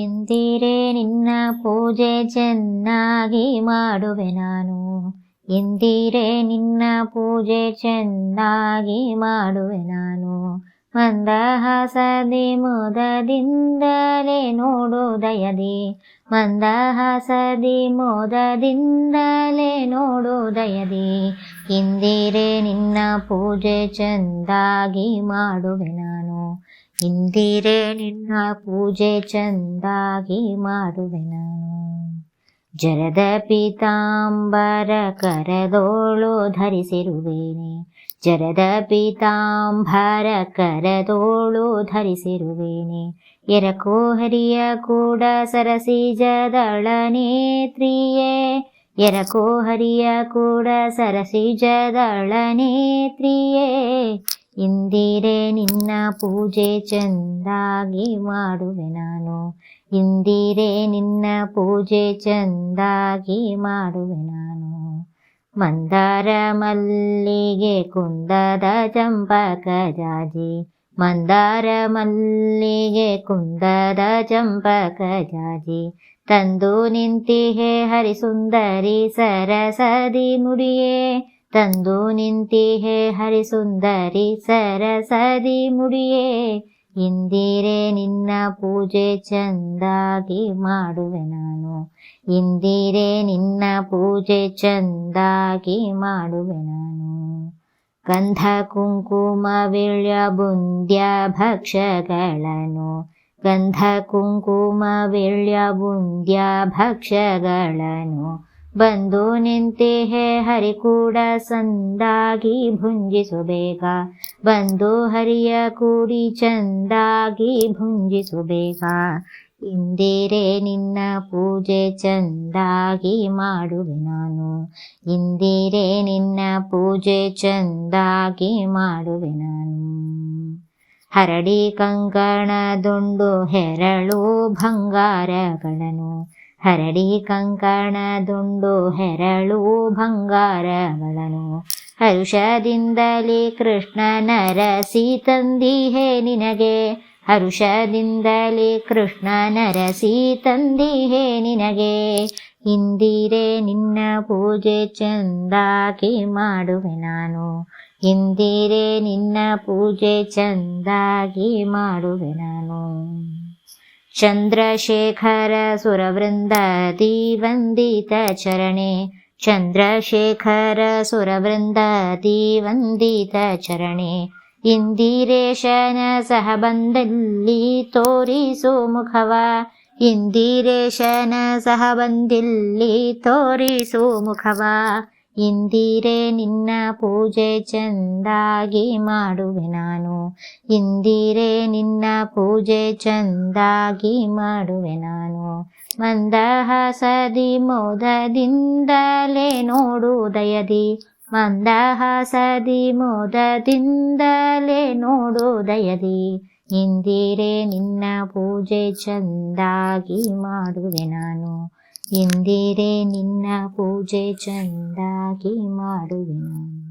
ಇಂದಿರೆ ನಿನ್ನ ಪೂಜೆ ಚೆನ್ನಾಗಿ ಮಾಡುವೆ ನಾನು. ಇಂದಿರೆ ನಿನ್ನ ಪೂಜೆ ಚೆನ್ನಾಗಿ ಮಾಡುವೆ ನಾನು. ಮಂದಹಾಸದಿ ಮೋದದಿಂದಲೇ ನೋಡು ದಯದಿ. ಮಂದಹಾಸದಿ ಮೋದದಿಂದಲೇ ನೋಡು ದಯದಿ. ಇಂದಿರೆ ನಿನ್ನ ಪೂಜೆ ಚೆಂದಾಗಿ ಮಾಡುವೆ ನಾನು. ಇಂದಿರೆ ನಿನ್ನ ಪೂಜೆ ಚೆಂದಾಗಿ ಮಾಡುವೆ ನಾನು. ಜರದ ಪೀತಾಂಬರ ಕರದೋಳು ಧರಿಸಿರುವೇನೆ. ಜರದ ಪೀತಾಂಬರ ಕರದೋಳು ಧರಿಸಿರುವೇನೆ. ಎರಕೋ ಹರಿಯ ಕೂಡ ಸರಸಿಜದಳ ನೇತ್ರಿಯೇ. ಎರಕೋ ಹರಿಯ ಕೂಡ ಸರಸಿಜದಳ ನೇತ್ರಿಯೇ. ಇಂದಿರೆ ನಿನ್ನ ಪೂಜೆ ಚೆಂದಾಗಿ ಮಾಡುವೆ ನಾನು. ಇಂದಿರೆ ನಿನ್ನ ಪೂಜೆ ಚೆಂದಾಗಿ ಮಾಡುವೆ ನಾನು. ಮಂದಾರ ಮಲ್ಲಿಗೆ ಕುಂದದ ಚಂಪಕ ಜಾಜಿ. ಮಂದಾರ ಮಲ್ಲಿಗೆ ಕುಂದದ ಚಂಪಕ ಜಾಜಿ. ತಂದು ನಿಂತಿಹೆ ಹರಿಸುಂದರಿ ಸರಸದಿ ಮುಡಿಯೇ. ತಂದು ನಿಂತಿಹೆ ಹರಿಸುಂದರಿ ಸರಸದಿ ಮುಡಿಯೇ. ಇಂದಿರೆ ನಿನ್ನ ಪೂಜೆ ಚೆಂದಾಗಿ ಮಾಡುವೆ ನಾನು. ಇಂದಿರೆ ನಿನ್ನ ಪೂಜೆ ಚೆಂದಾಗಿ ಮಾಡುವೆ ನಾನು. ಗಂಧ ಕುಂಕುಮ ವೀಳ್ಯ ಬುಂದ್ಯ ಭಕ್ಷ್ಯಗಳನ್ನು. ಗಂಧ ಕುಂಕುಮ ವೀಳ್ಯ ಬುಂದ್ಯ ಭಕ್ಷ್ಯಗಳನ್ನು. ಬಂದು ನಿಂತಿಹೆ ಹರಿ ಕೂಡ ಸಂದಾಗಿ ಭುಂಜಿಸು ಬೇಗ. ಬಂದು ಹರಿಯ ಕೂಡಿ ಚಂದಾಗಿ ಭುಂಜಿಸು ಬೇಗ. ಇಂದಿರೆ ನಿನ್ನ ಪೂಜೆ ಚೆಂದಾಗಿ ಮಾಡುವೆ ನಾನು. ಇಂದಿರೆ ನಿನ್ನ ಪೂಜೆ ಚೆಂದಾಗಿ ಮಾಡುವೆ ನಾನು. ಹರಡಿ ಕಂಕಣದುಂಡು ಹೆರಳು ಬಂಗಾರಗಳನ್ನು. ಹರಡಿ ಕಂಕಣದುಂಡು ಹೆರಳು ಬಂಗಾರಗಳನ್ನು. ಹರುಷದಿಂದಲೇ ಕೃಷ್ಣನ ರಸಿ ತಂದಿಹೆ ನಿನಗೆ. ಹರುಷದಿಂದಲೇ ಕೃಷ್ಣನ ರಸಿ ತಂದಿಹೆ ನಿನಗೆ. ಇಂದಿರೆ ನಿನ್ನ ಪೂಜೆ ಚೆಂದಾಗಿ ಮಾಡುವೆ ನಾನು. ಇಂದಿರೆ ನಿನ್ನ ಪೂಜೆ ಚೆಂದಾಗಿ ಮಾಡುವೆ ನಾನು. ಚಂದ್ರಶೇಖರ ಸುರವೃಂದದಿ ವಂದಿತ ಚರಣೆ. ಚಂದ್ರಶೇಖರ ಸುರವೃಂದದಿ ವಂದಿತ ಚರಣೆ. ಇಂದಿರೇಶನ ಸಹಬಂದಲ್ಲಿ ತೋರಿಸು ಮುಖವ. ಇಂದಿರೇಶನ ಸಹಬಂದಲ್ಲಿ ತೋರಿಸು ಮುಖವ. ಇಂದಿರೆ ನಿನ್ನ ಪೂಜೆ ಚೆಂದಾಗಿ ಮಾಡುವೆ ನಾನು. ಇಂದಿರೆ ನಿನ್ನ ಪೂಜೆ ಚೆಂದಾಗಿ ಮಾಡುವೆ ನಾನು. ಮಂದಹಾಸದಿ ಮೋದದಿಂದಲೇ ನೋಡು ದಯದಿ. ಮಂದಹಾಸದಿ ಮೋದದಿಂದಲೇ ನೋಡು ದಯದಿ. ಇಂದಿರೆ ನಿನ್ನ ಪೂಜೆ ಚೆಂದಾಗಿ ಮಾಡುವೆ ನಾನು. ಇಂದಿರೆ ನಿನ್ನ ಪೂಜೆ ಚೆಂದಾಗಿ ಮಾಡುವೆ ನಾನು.